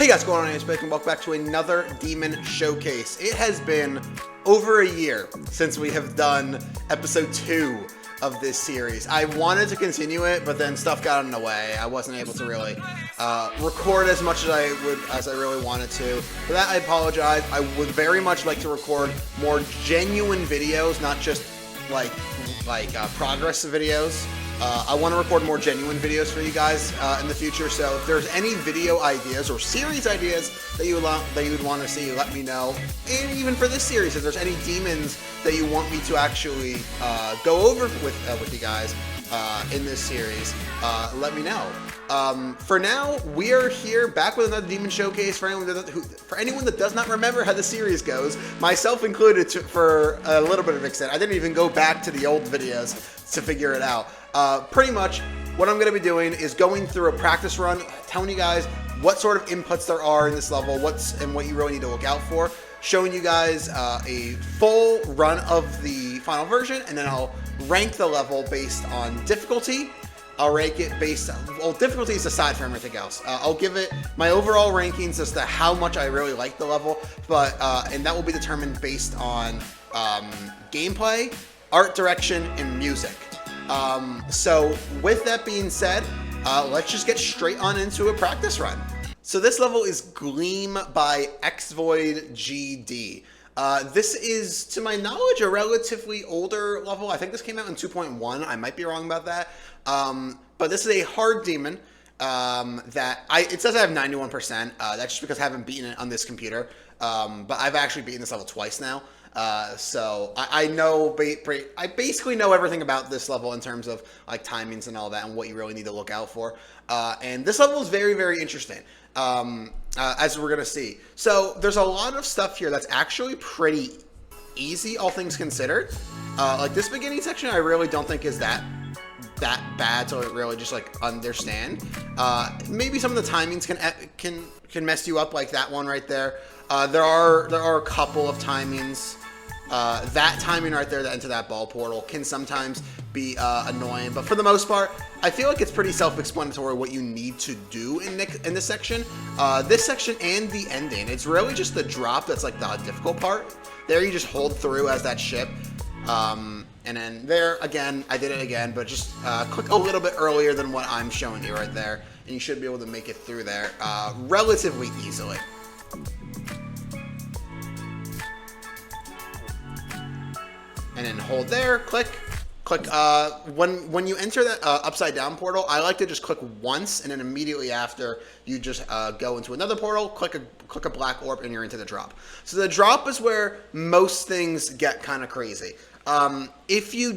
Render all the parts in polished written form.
Hey guys, what's going on? It's Bacon. Welcome back to another Demon Showcase. It has been over a year since we have done episode 2 of this series. I wanted to continue it, but then stuff got in the way. I wasn't able to really record as much as I really wanted to. For that, I apologize. I would very much like to record more genuine videos, not just like progress videos. I want to record more genuine videos for you guys in the future. So if there's any video ideas or series ideas that you would want to see, let me know. And even for this series, if there's any demons that you want me to actually go over with you guys in this series, let me know. For now, we are here back with another Demon Showcase. For anyone that does not remember how the series goes, myself included, for a little bit of extent, I didn't even go back to the old videos to figure it out. Pretty much what I'm going to be doing is going through a practice run, telling you guys what sort of inputs there are in this level, what you really need to look out for, showing you guys a full run of the final version, and then I'll rank the level based on difficulty. I'll rank it based on, well, difficulty is aside from everything else. I'll give it my overall rankings as to how much I really like the level, but and that will be determined based on gameplay, art direction, and music. So with that being said, let's just get straight on into a practice run. So this level is Gleam by xVoidGD. This is, to my knowledge, a relatively older level. I think this came out in 2.1. I might be wrong about that. But this is a hard demon it says I have 91%. That's just because I haven't beaten it on this computer. But I've actually beaten this level twice now. So I know, I basically know everything about this level in terms of like timings and all that and what you really need to look out for. And this level is very, very interesting, as we're going to see. So there's a lot of stuff here that's actually pretty easy, all things considered. Like this beginning section, I really don't think is that bad to really just like understand. Maybe some of the timings can mess you up, like that one right there. There are a couple of timings. That timing right there to enter that ball portal can sometimes be annoying, but for the most part, I feel like it's pretty self-explanatory what you need to do in this section. This section and the ending, it's really just the drop that's like the difficult part. There you just hold through as that ship. And then there, again, I did it again, but just click a little bit earlier than what I'm showing you right there, and you should be able to make it through there relatively easily. And then hold there, click. When you enter that upside down portal, I like to just click once, and then immediately after you just go into another portal, click a black orb, and you're into the drop. So the drop is where most things get kind of crazy. If you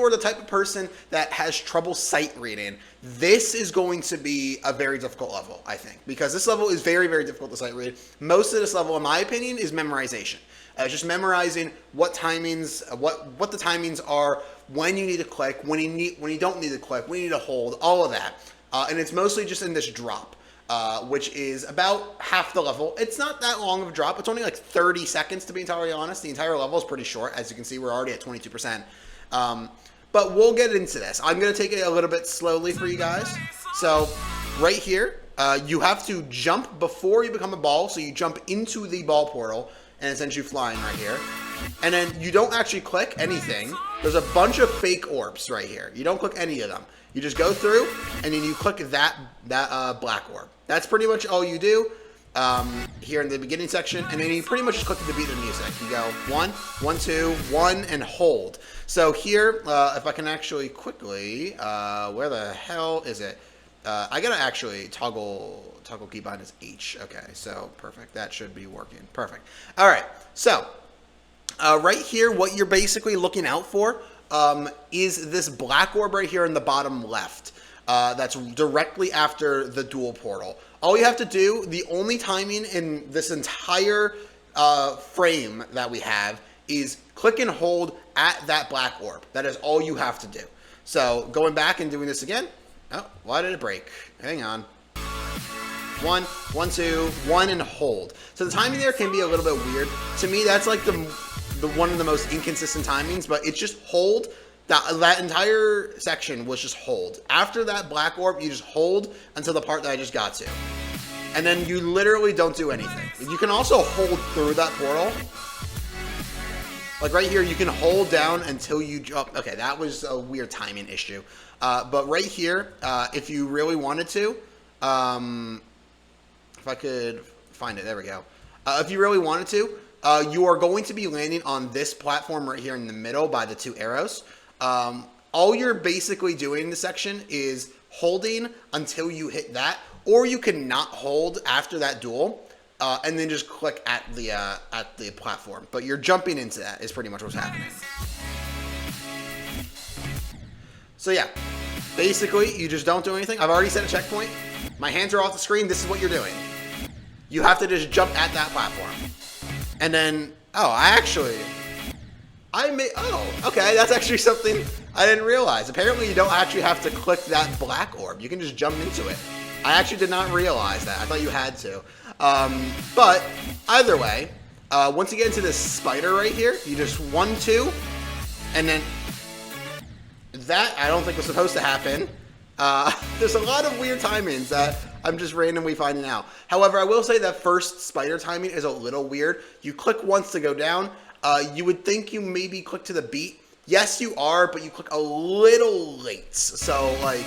are the type of person that has trouble sight reading, this is going to be a very difficult level, I think, because this level is very, very difficult to sight read. Most of this level, in my opinion, is memorization. Just memorizing what timings, what the timings are, when you need to click, when you don't need to click, when you need to hold, all of that. And it's mostly just in this drop, which is about half the level. It's not that long of a drop. It's only like 30 seconds, to be entirely honest. The entire level is pretty short. As you can see, we're already at 22%. But we'll get into this. I'm going to take it a little bit slowly for you guys. So right here, you have to jump before you become a ball. So you jump into the ball portal, and it sends you flying right here. And then you don't actually click anything. There's a bunch of fake orbs right here. You don't click any of them. You just go through, and then you click that black orb. That's pretty much all you do here in the beginning section. And then you pretty much just click the beat of the music. You go 1, 1, 2, 1, and hold. So here, if I can actually quickly, where the hell is it? I gotta actually toggle keybind is H. Okay, so perfect. That should be working. Perfect. All right. So right here, what you're basically looking out for is this black orb right here in the bottom left. That's directly after the dual portal. All you have to do, the only timing in this entire frame that we have is click and hold at that black orb. That is all you have to do. So going back and doing this again. Oh, why did it break? Hang on. 1, 1, 2, 1, and hold. So the timing there can be a little bit weird. To me, that's like the one of the most inconsistent timings, but it's just hold. That entire section was just hold. After that black orb, you just hold until the part that I just got to. and then you literally don't do anything. You can also hold through that portal. Like right here, you can hold down until you jump. Okay, that was a weird timing issue. But right here, if you really wanted to, if I could find it, there we go. If you really wanted to, you are going to be landing on this platform right here in the middle by the 2 arrows. All you're basically doing in this section is holding until you hit that, or you can not hold after that duel, and then just click at the platform. But you're jumping into that is pretty much what's happening. So yeah, basically you just don't do anything. I've already set a checkpoint. My hands are off the screen. This is what you're doing. You have to just jump at that platform. And then, oh, okay, that's actually something I didn't realize. Apparently you don't actually have to click that black orb. You can just jump into it. I actually did not realize that. I thought you had to. But either way, once you get into this spider right here, you just 1, 2, and then that I don't think was supposed to happen. There's a lot of weird timings that I'm just randomly finding out. However, I will say that first spider timing is a little weird. You click once to go down. You would think you maybe click to the beat. Yes, you are, but you click a little late. So like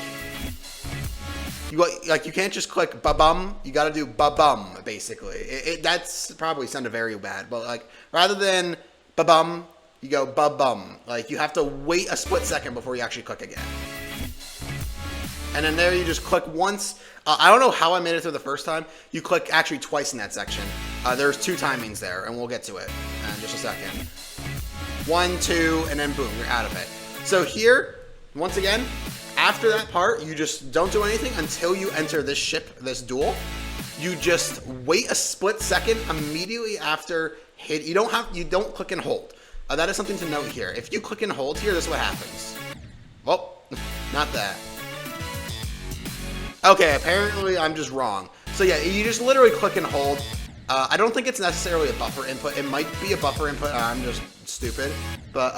you can't just click ba-bum. You got to do ba-bum basically. That's probably sounded very bad, but like rather than ba-bum, you go ba-bum. Like you have to wait a split second before you actually click again. And then there you just click once. I don't know how I made it through the first time. You click actually twice in that section. There's 2 timings there, and we'll get to it in just a second. 1, 2, and then boom, you're out of it. So here, once again, after that part, you just don't do anything until you enter this ship, this duel. You just wait a split second immediately after hit. You don't click and hold. That is something to note here. If you click and hold here, this is what happens. Oh, not that. Okay, apparently I'm just wrong. So yeah, you just literally click and hold. I don't think it's necessarily a buffer input. It might be a buffer input. I'm just stupid. But,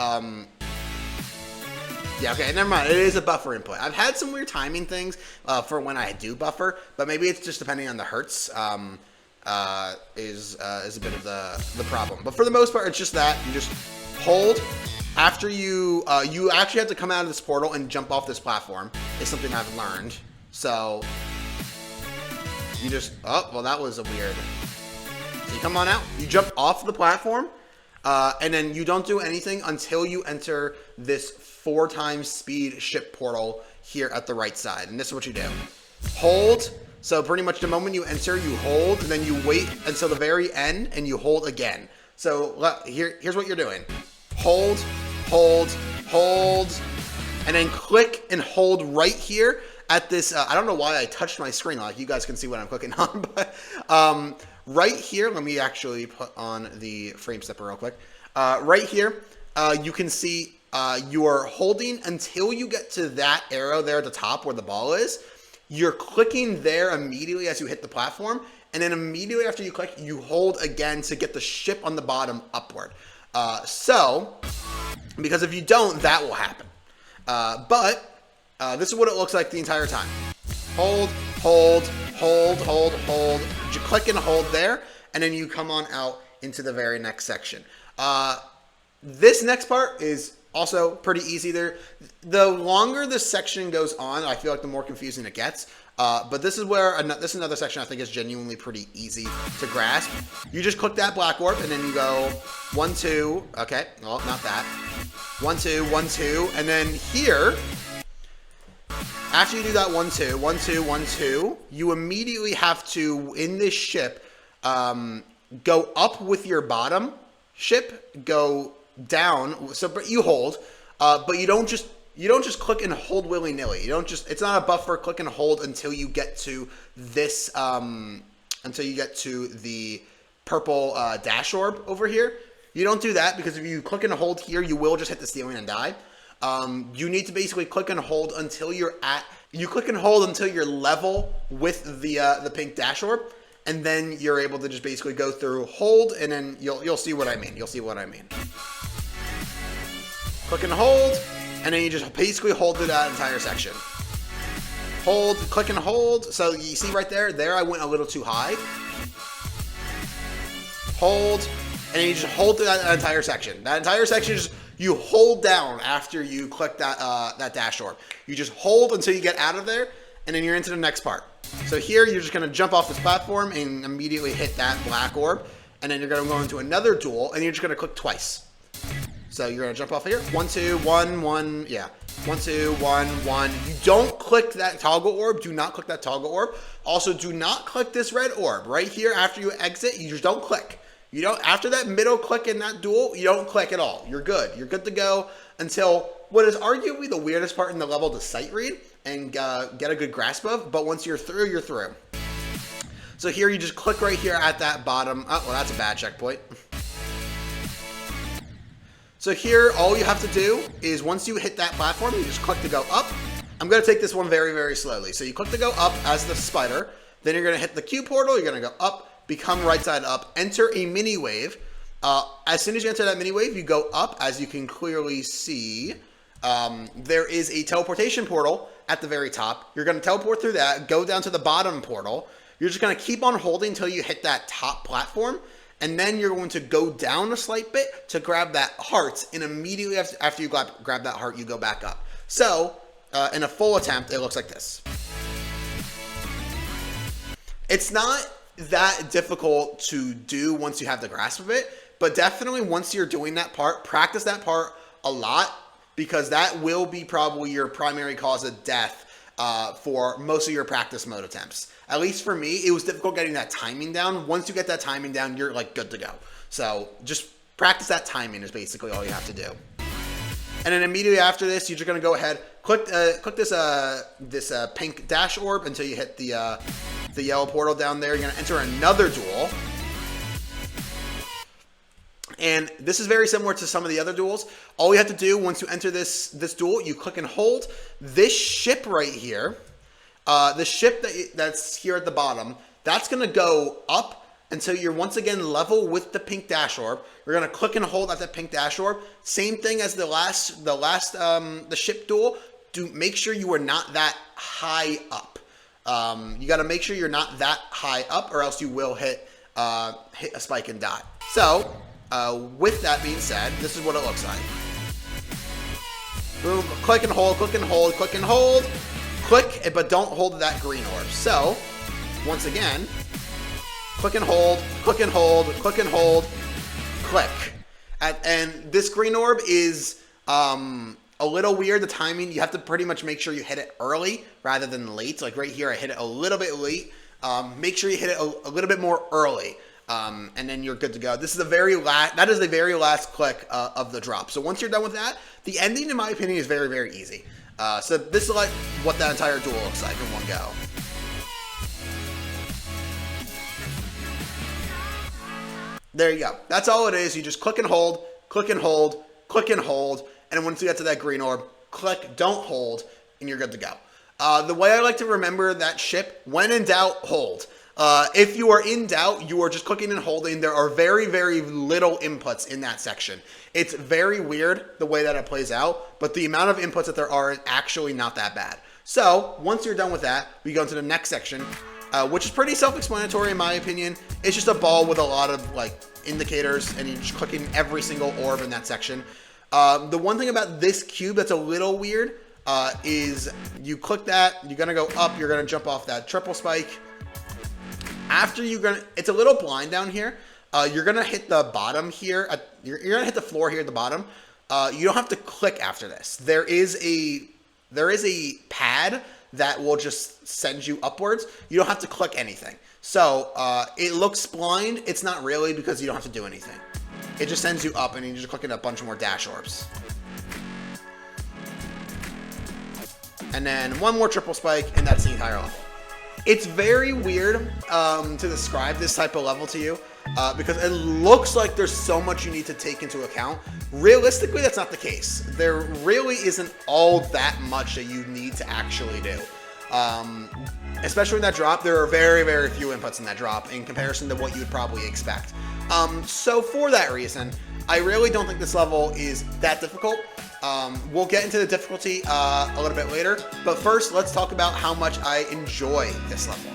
yeah, okay, never mind. It is a buffer input. I've had some weird timing things for when I do buffer, but maybe it's just depending on the hertz is a bit of the problem. But for the most part, it's just that. You just hold. After you actually have to come out of this portal and jump off this platform. It's something I've learned. So you just, oh, well, that was a weird. So you come on out, you jump off the platform, and then you don't do anything until you enter this 4 times speed ship portal here at the right side. And this is what you do. Hold. So pretty much the moment you enter, you hold, and then you wait until the very end, and you hold again. So here's what you're doing. Hold, hold, hold, and then click and hold right here at this, I don't know why I touched my screen, like you guys can see what I'm clicking on, but right here, let me actually put on the frame stepper real quick. Right here, you can see you are holding until you get to that arrow there at the top where the ball is. You're clicking there immediately as you hit the platform, and then immediately after you click, you hold again to get the ship on the bottom upward. Because if you don't, that will happen. This is what it looks like the entire time. Hold, hold, hold, hold, hold. You click and hold there, and then you come on out into the very next section. This next part is also pretty easy there. The longer this section goes on, I feel like the more confusing it gets. But this is where, this is another section I think is genuinely pretty easy to grasp. You just click that black orb, and then you go 1, 2, okay, well, not that. 1, 2, 1, 2, and then here, after you do that 1, 2, 1, 2, 1, 2, you immediately have to, in this ship, go up with your bottom ship, go down. So, but you hold, but you don't just click and hold willy-nilly. You don't just, it's not a buffer click and hold until you get to this, until you get to the purple dash orb over here. You don't do that because if you click and hold here, you will just hit the ceiling and die. You need to basically click and hold until you're level with the pink dash orb, and then you're able to just basically go through, hold, and then you'll see what I mean. You'll see what I mean. Click and hold, and then you just basically hold through that entire section. hold, click and hold. So you see right there I went a little too high. Hold, and then you just hold through that entire section. That entire section is you hold down after you click that that dash orb. You just hold until you get out of there, and then you're into the next part. So here you're just gonna jump off this platform and immediately hit that black orb, and then you're gonna go into another duel, and you're just gonna click twice. So you're gonna jump off here. 1, 2, 1, 1, yeah. 1, 2, 1, 1. You don't click that toggle orb. Do not click that toggle orb. Also, do not click this red orb right here after you exit. You just don't click. You don't, after that middle click in that duel, you don't click at all. You're good. You're good to go until what is arguably the weirdest part in the level to sight read and get a good grasp of. But once you're through, you're through. So here you just click right here at that bottom. Oh, well, that's a bad checkpoint. So here, all you have to do is once you hit that platform, you just click to go up. I'm going to take this one very, very slowly. So you click to go up as the spider. Then you're going to hit the Q portal. You're going to go up. Become right side up, enter a mini wave. As soon as you enter that mini wave, you go up. As you can clearly see, there is a teleportation portal at the very top. You're going to teleport through that, go down to the bottom portal. You're just going to keep on holding until you hit that top platform. And then you're going to go down a slight bit to grab that heart. And immediately after you grab that heart, you go back up. So in a full attempt, it looks like this. It's not that difficult to do once you have the grasp of it, but definitely once you're doing that part, practice that part a lot, because that will be probably your primary cause of death for most of your practice mode attempts. At least for me, it was difficult getting that timing down. Once you get that timing down, you're like good to go. So just practice that timing is basically all you have to do. And then immediately after this, you're just gonna go ahead, click this pink dash orb until you hit the yellow portal down there. You're gonna enter another duel. And this is very similar to some of the other duels. All you have to do once you enter this duel, you click and hold this ship right here. The ship that's here at the bottom, that's gonna go up until you're once again level with the pink dash orb. You're gonna click and hold at that pink dash orb. Same thing as the ship duel. Make sure you are not that high up. You got to make sure you're not that high up, or else you will hit a spike and die. So with that being said, this is what it looks like. Boom, click and hold, click and hold, click and hold, click, but don't hold that green orb. So once again, click and hold, click and hold, click and hold, click. And this green orb is a little weird, the timing. You have to pretty much make sure you hit it early rather than late. Like right here, I hit it a little bit late. Make sure you hit it a little bit more early. And then you're good to go. This is the very last click of the drop. So once you're done with that, the ending, in my opinion, is very, very easy. So this is like what that entire duel looks like in one go. There you go. That's all it is. You just click and hold, click and hold, click and hold. And once you get to that green orb, click, don't hold, and you're good to go. The way I like to remember that ship, when in doubt, hold. If you are in doubt, you are just clicking and holding. There are very, very little inputs in that section. It's very weird the way that it plays out, but the amount of inputs that there are is actually not that bad. So once you're done with that, we go into the next section, which is pretty self-explanatory in my opinion. It's just a ball with a lot of like indicators, and you're just clicking every single orb in that section. The one thing about this cube that's a little weird is you click that, you're gonna go up, you're gonna jump off that triple spike. After it's a little blind down here. You're gonna hit the bottom here. You're gonna hit the floor here at the bottom. You don't have to click after this. There is a pad that will just send you upwards. You don't have to click anything. So it looks blind. It's not really, because you don't have to do anything. It just sends you up, and you just click in a bunch more dash orbs. And then one more triple spike, and that's the entire level. It's very weird to describe this type of level to you because it looks like there's so much you need to take into account. Realistically, that's not the case. There really isn't all that much that you need to actually do. especially in that drop, there are very, very few inputs in that drop in comparison to what you would probably expect. So for that reason, I really don't think this level is that difficult. We'll get into the difficulty a little bit later, but first let's talk about how much I enjoy this level.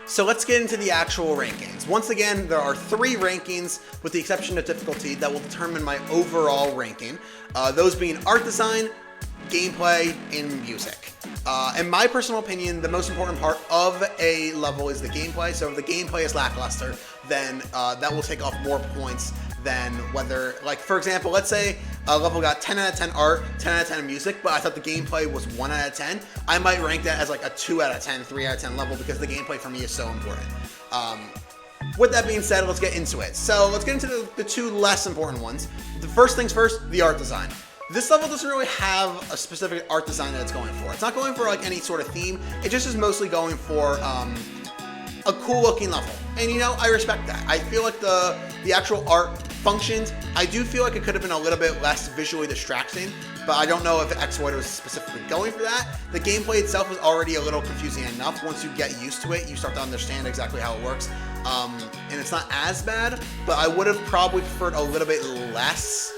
So let's get into the actual rankings. Once again, there are 3 rankings with the exception of difficulty that will determine my overall ranking. Those being art design, gameplay, and music. In my personal opinion, the most important part of a level is the gameplay. So if the gameplay is lackluster, then that will take off more points than whether, like for example, let's say a level got 10 out of 10 art, 10 out of 10 music, but I thought the gameplay was 1 out of 10. I might rank that as like a 2 out of 10, 3 out of 10 level because the gameplay for me is so important. With that being said, let's get into it. So let's get into the 2 less important ones. The first things first, the art design. This level doesn't really have a specific art design that it's going for. It's not going for like any sort of theme. It just is mostly going for a cool looking level. And you know, I respect that. I feel like the actual art functions. I do feel like it could have been a little bit less visually distracting, but I don't know if xVoid was specifically going for that. The gameplay itself is already a little confusing enough. Once you get used to it, you start to understand exactly how it works. And it's not as bad, but I would have probably preferred a little bit less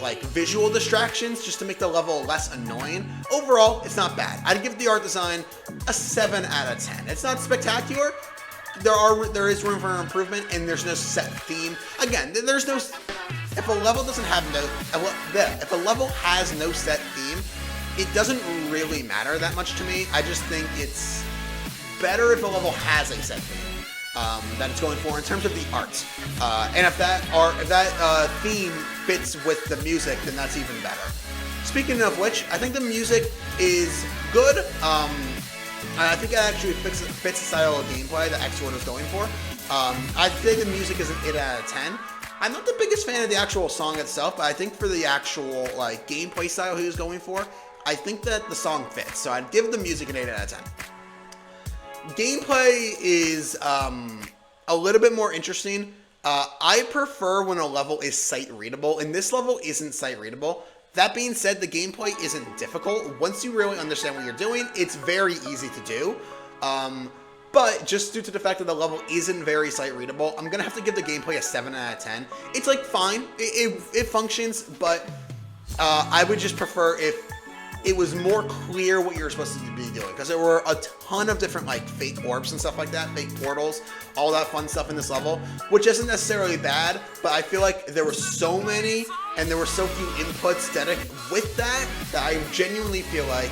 like visual distractions just to make the level less annoying. Overall, it's not bad. I'd give the art design a 7 out of 10. It's not spectacular. There is room for improvement, and there's no set theme. Again, there's no. If a level doesn't have if a level has no set theme, it doesn't really matter that much to me. I just think it's better if a level has a set theme that it's going for in terms of the art. And if that theme fits with the music, then that's even better. Speaking of which, I think the music is good. I think it actually fits the style of gameplay that xVoid was going for. I'd say the music is an 8 out of 10. I'm not the biggest fan of the actual song itself, but I think for the actual like gameplay style he was going for, I think that the song fits. So I'd give the music an 8 out of 10. Gameplay is a little bit more interesting. I prefer when a level is sight readable, and this level isn't sight readable. That being said, the gameplay isn't difficult. Once you really understand what you're doing, it's very easy to do. But just due to the fact that the level isn't very sight readable, I'm gonna have to give the gameplay a 7 out of 10. It's like fine, it functions, but I would just prefer if it was more clear what you're supposed to be doing, because there were a ton of different like fake orbs and stuff like that, fake portals, all that fun stuff in this level, which isn't necessarily bad, but I feel like there were so many and there were so few inputs with that I genuinely feel like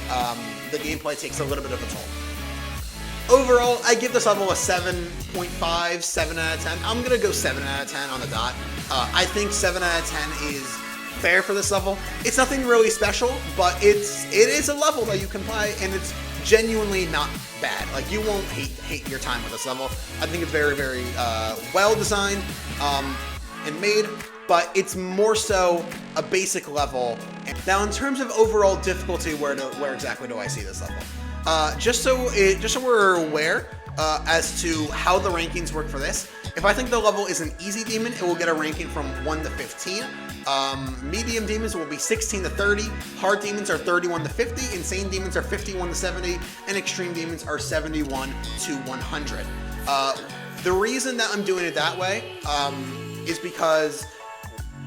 the gameplay takes a little bit of a toll. Overall, I give this level a 7.5, 7 out of 10. I'm gonna go 7 out of 10 on the dot. I think 7 out of 10 is fair for this level. It's nothing really special, but it is a level that you can play, and it's genuinely not bad. Like, you won't hate your time with this level. I think it's very, very well designed and made, but it's more so a basic level. Now, in terms of overall difficulty, where exactly do I see this level? Just so we're aware as to how the rankings work for this, If I think the level is an easy demon, it will get a ranking from 1 to 15. Medium demons will be 16 to 30. Hard demons are 31 to 50. Insane demons are 51 to 70. And extreme demons are 71 to 100. The reason that I'm doing it that way is because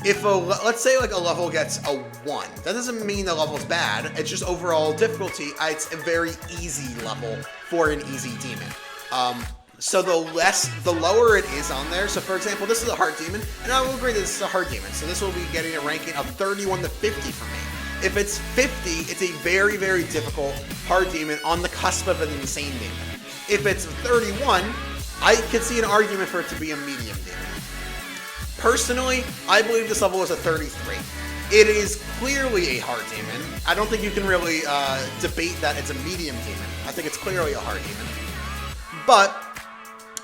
if let's say like a level gets a 1, that doesn't mean the level's bad. It's just overall difficulty. It's a very easy level for an easy demon. So the lower it is on there. So for example, this is a hard demon, and I will agree that this is a hard demon. So this will be getting a ranking of 31 to 50 for me. If it's 50, it's a very, very difficult hard demon on the cusp of an insane demon. If it's 31, I could see an argument for it to be a medium demon. Personally, I believe this level is a 33. It is clearly a hard demon. I don't think you can really debate that it's a medium demon. I think it's clearly a hard demon. But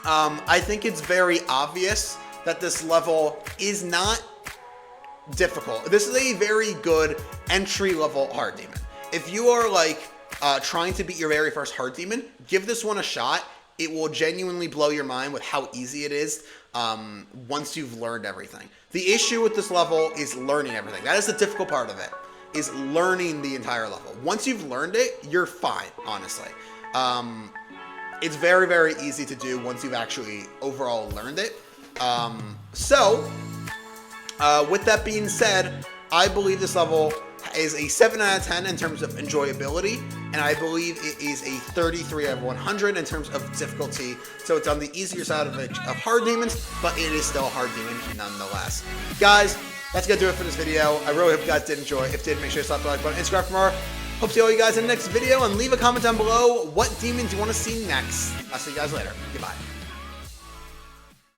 I think it's very obvious that this level is not difficult. This is a very good entry-level hard demon. If you are like trying to beat your very first hard demon, give this one a shot. It will genuinely blow your mind with how easy it is once you've learned everything. The issue with this level is learning everything. That is the difficult part of it, is learning the entire level. Once you've learned it, you're fine, honestly. It's very, very easy to do once you've actually overall learned it. With that being said, I believe this level is a 7 out of 10 in terms of enjoyability, and I believe it is a 33 out of 100 in terms of difficulty. So it's on the easier side of hard demons, but it is still a hard demon nonetheless. Guys, that's gonna do it for this video. I really hope you guys did enjoy. If you did, make sure to slap the like button and subscribe for more. Hope to see all you guys in the next video, and leave a comment down below what demons you want to see next. I'll see you guys later. Goodbye.